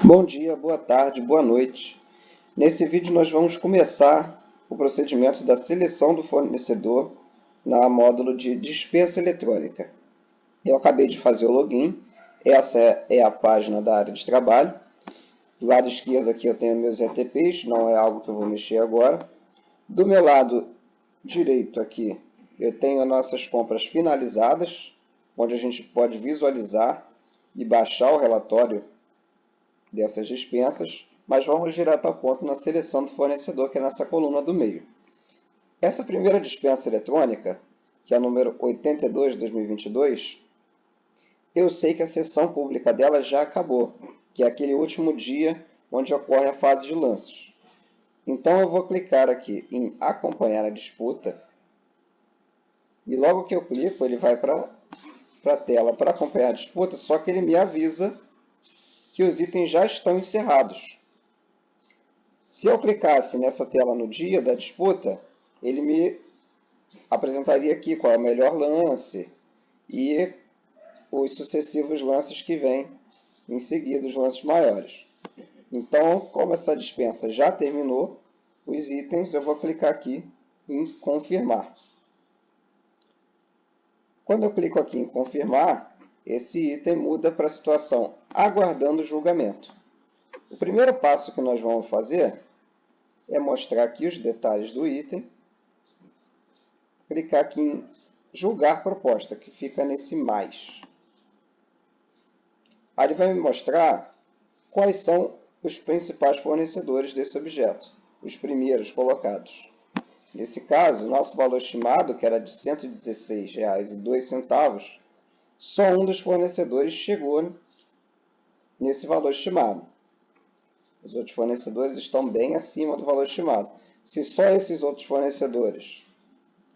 Bom dia, boa tarde, boa noite. Nesse vídeo nós vamos começar o procedimento da seleção do fornecedor na módulo de dispensa eletrônica. Eu acabei de fazer o login, essa é a página da área de trabalho. Do lado esquerdo aqui eu tenho meus ETPs, não é algo que eu vou mexer agora. Do meu lado direito aqui eu tenho as nossas compras finalizadas, onde a gente pode visualizar e baixar o relatório dessas dispensas, mas vamos direto ao ponto na seleção do fornecedor, que é nessa coluna do meio. Essa primeira dispensa eletrônica, que é a número 82 de 2022, eu sei que a sessão pública dela já acabou, que é aquele último dia onde ocorre a fase de lanços. Então eu vou clicar aqui em acompanhar a disputa, e logo que eu clico ele vai para a tela para acompanhar a disputa, só que ele me avisa que os itens já estão encerrados. Se eu clicasse nessa tela no dia da disputa, ele me apresentaria aqui qual é o melhor lance e os sucessivos lances que vêm em seguida, os lances maiores. Então, como essa dispensa já terminou, os itens eu vou clicar aqui em confirmar. Quando eu clico aqui em confirmar, esse item muda para a situação aguardando julgamento. O primeiro passo que nós vamos fazer é mostrar aqui os detalhes do item, clicar aqui em julgar proposta, que fica nesse mais. Aí ele vai me mostrar quais são os principais fornecedores desse objeto, os primeiros colocados. Nesse caso, nosso valor estimado, que era de R$ 116,02, só um dos fornecedores chegou nesse valor estimado. Os outros fornecedores estão bem acima do valor estimado. Se só esses outros fornecedores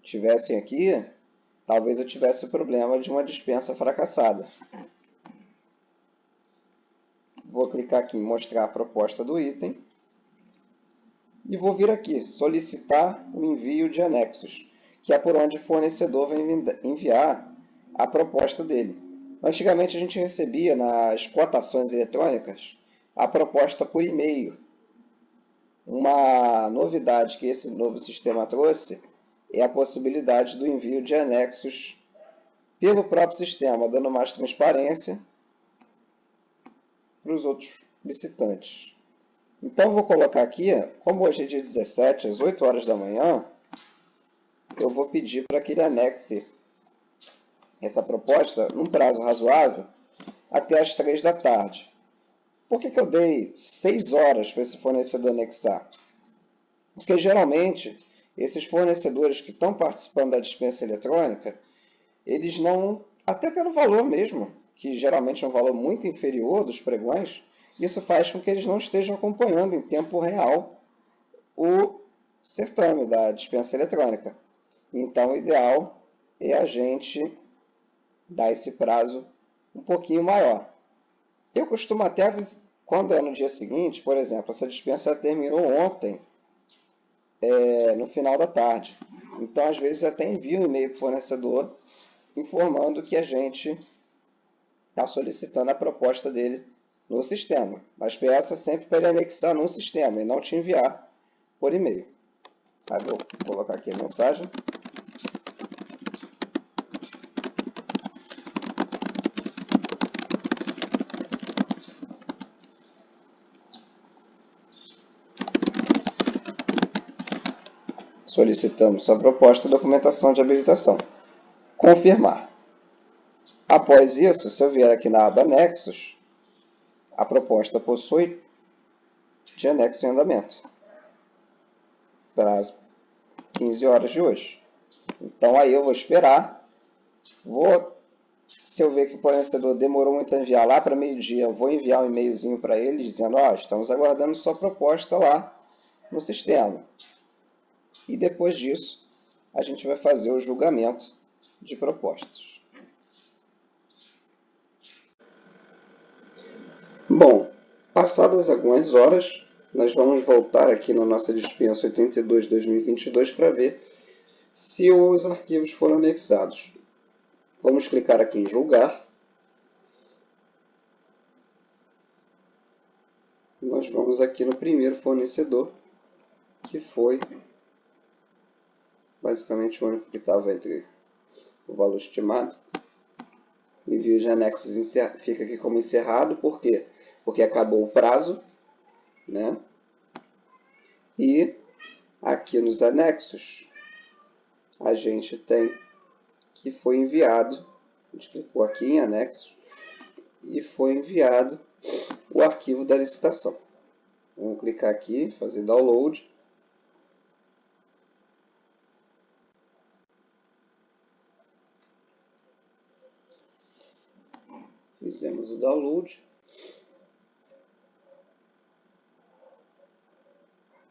estivessem aqui, talvez eu tivesse o problema de uma dispensa fracassada. Vou clicar aqui em mostrar a proposta do item e vou vir aqui, solicitar o envio de anexos, que é por onde o fornecedor vai enviar a proposta dele. Antigamente a gente recebia nas cotações eletrônicas a proposta por e-mail. Uma novidade que esse novo sistema trouxe é a possibilidade do envio de anexos pelo próprio sistema, dando mais transparência para os outros licitantes. Então, vou colocar aqui, como hoje é dia 17, às 8 horas da manhã, eu vou pedir para que ele anexe essa proposta num prazo razoável até às 3 da tarde. Por que eu dei 6 horas para esse fornecedor anexar? Porque geralmente esses fornecedores que estão participando da dispensa eletrônica, eles não, até pelo valor mesmo, que geralmente é um valor muito inferior dos pregões, isso faz com que eles não estejam acompanhando em tempo real o certame da dispensa eletrônica. Então, o ideal é a gente dar esse prazo um pouquinho maior. Eu costumo até, quando é no dia seguinte, por exemplo, essa dispensa terminou ontem, no final da tarde. Então, às vezes, eu até envio um e-mail para o fornecedor informando que a gente está solicitando a proposta dele no sistema. Mas peça sempre para ele anexar no sistema e não te enviar por e-mail. Aí vou colocar aqui a mensagem. Solicitamos sua proposta e documentação de habilitação. Confirmar. Após isso, se eu vier aqui na aba Anexos, a proposta possui de anexo em andamento. Prazo 15 horas de hoje. Então aí eu vou esperar. Se eu ver que o fornecedor demorou muito a enviar lá para meio-dia, eu vou enviar um e-mailzinho para ele dizendo: estamos aguardando sua proposta lá no sistema. E depois disso, a gente vai fazer o julgamento de propostas. Bom, passadas algumas horas, nós vamos voltar aqui na nossa dispensa 82/2022 para ver se os arquivos foram anexados. Vamos clicar aqui em julgar. Nós vamos aqui no primeiro fornecedor, que foi basicamente o único que estava entre o valor estimado. Envio de anexos fica aqui como encerrado, por quê? Porque acabou o prazo, né? E aqui nos anexos, a gente tem que foi enviado, a gente clicou aqui em anexos, e foi enviado o arquivo da licitação. Vamos clicar aqui, fazer download. Fizemos o download.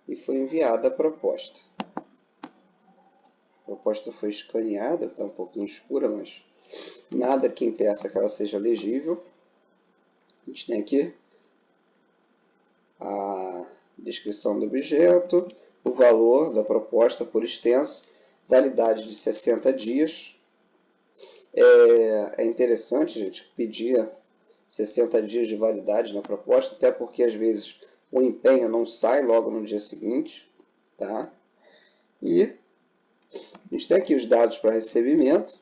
E foi enviada a proposta. A proposta foi escaneada, está um pouquinho escura, mas nada que impeça que ela seja legível. A gente tem aqui a descrição do objeto, o valor da proposta por extenso, validade de 60 dias. É interessante, gente, pedir 60 dias de validade na proposta, até porque às vezes o empenho não sai logo no dia seguinte, tá? E a gente tem aqui os dados para recebimento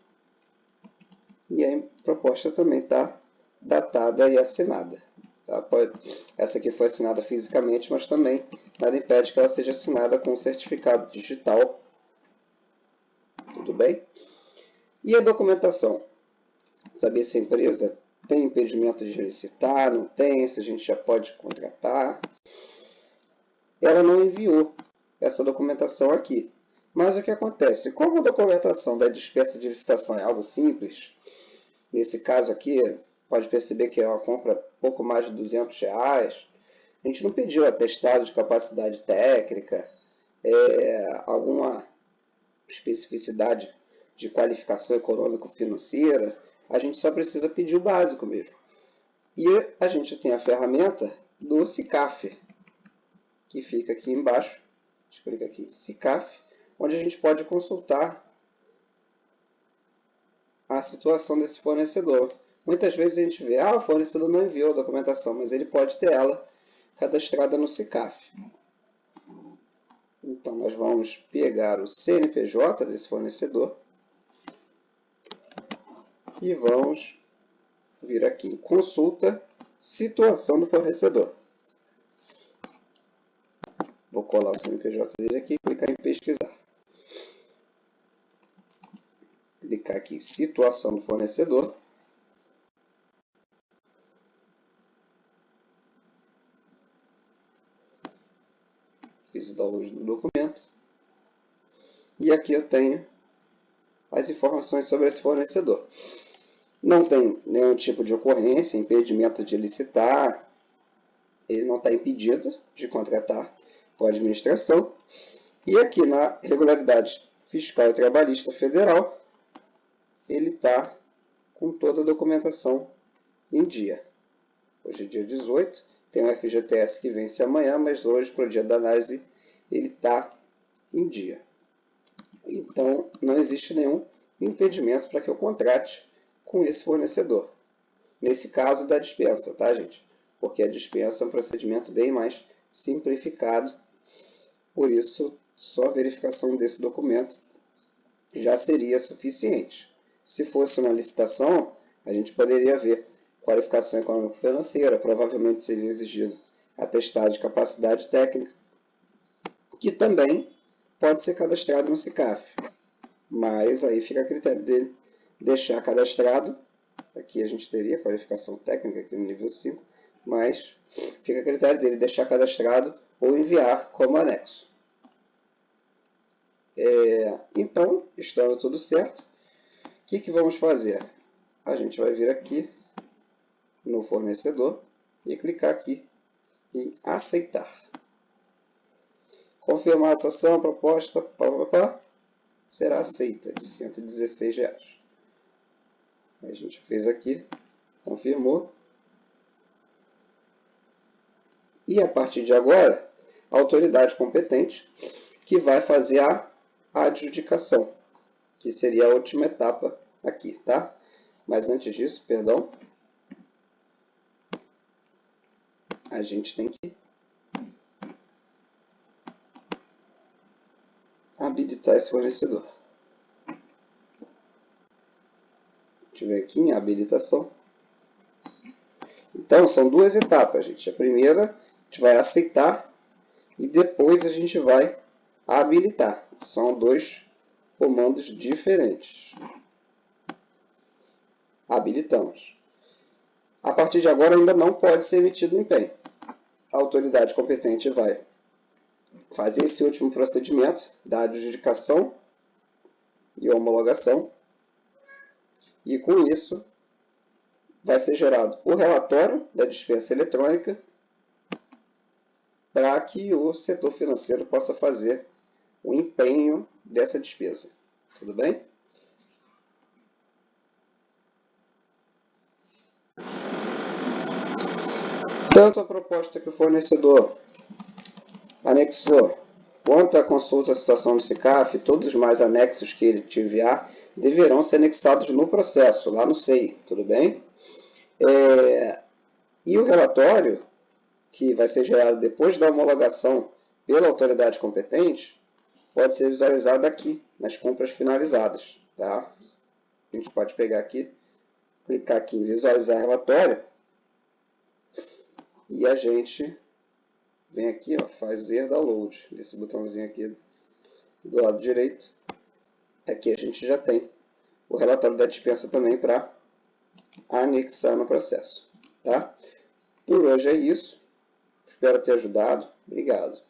e a proposta também está datada e assinada. Tá? Essa aqui foi assinada fisicamente, mas também nada impede que ela seja assinada com um certificado digital. Tudo bem? E a documentação? Saber se a empresa tem impedimento de licitar, não tem, se a gente já pode contratar. Ela não enviou essa documentação aqui. Mas o que acontece? Como a documentação da dispensa de licitação é algo simples, nesse caso aqui, pode perceber que é uma compra pouco mais de R$200. A gente não pediu atestado de capacidade técnica, alguma especificidade de qualificação econômico-financeira. A gente só precisa pedir o básico mesmo. E a gente tem a ferramenta do SICAF, que fica aqui embaixo. A gente clica aqui em SICAF, onde a gente pode consultar a situação desse fornecedor. Muitas vezes a gente vê, o fornecedor não enviou a documentação, mas ele pode ter ela cadastrada no SICAF. Então, nós vamos pegar o CNPJ desse fornecedor e vamos vir aqui em Consulta, Situação do Fornecedor. Vou colar o CNPJ dele aqui e clicar em Pesquisar. Clicar aqui em Situação do Fornecedor. Fiz o download do documento. E aqui eu tenho as informações sobre esse fornecedor. Não tem nenhum tipo de ocorrência, impedimento de licitar. Ele não está impedido de contratar com a administração. E aqui na regularidade fiscal e trabalhista federal, ele está com toda a documentação em dia. Hoje é dia 18, tem o FGTS que vence amanhã, mas hoje, para o dia da análise, ele está em dia. Então, não existe nenhum impedimento para que eu contrate com esse fornecedor. Nesse caso da dispensa, tá, gente? Porque a dispensa é um procedimento bem mais simplificado. Por isso, só a verificação desse documento já seria suficiente. Se fosse uma licitação, a gente poderia ver qualificação econômico-financeira, provavelmente seria exigido atestado de capacidade técnica, que também pode ser cadastrado no SICAF. Mas aí fica a critério dele deixar cadastrado. Aqui a gente teria qualificação técnica aqui no nível 5, mas fica a critério dele deixar cadastrado ou enviar como anexo. Então, estando tudo certo, o que vamos fazer? A gente vai vir aqui no fornecedor e clicar aqui em aceitar. Confirmar essa ação, proposta, será aceita, de R$116. A gente fez aqui, confirmou. E a partir de agora, a autoridade competente que vai fazer a adjudicação, que seria a última etapa aqui, tá? Mas antes disso, perdão, a gente tem que habilitar esse fornecedor. Deixa eu ver aqui em habilitação. Então, são duas etapas, gente. A primeira, a gente vai aceitar e depois a gente vai habilitar. São dois comandos diferentes. Habilitamos. A partir de agora ainda não pode ser emitido empenho. A autoridade competente vai fazer esse último procedimento da adjudicação e homologação. E com isso vai ser gerado o relatório da dispensa eletrônica para que o setor financeiro possa fazer o empenho dessa despesa. Tudo bem? Tanto a proposta que o fornecedor anexou, quanto a consulta da situação do SICAF, todos os mais anexos que ele te enviar, deverão ser anexados no processo, lá no SEI, tudo bem? E o relatório, que vai ser gerado depois da homologação pela autoridade competente, pode ser visualizado aqui, nas compras finalizadas. Tá? A gente pode pegar aqui, clicar aqui em visualizar relatório, e a gente vem aqui, ó, fazer download, esse botãozinho aqui do lado direito. Aqui a gente já tem o relatório da dispensa também para anexar no processo. Tá? Por hoje é isso. Espero ter ajudado. Obrigado.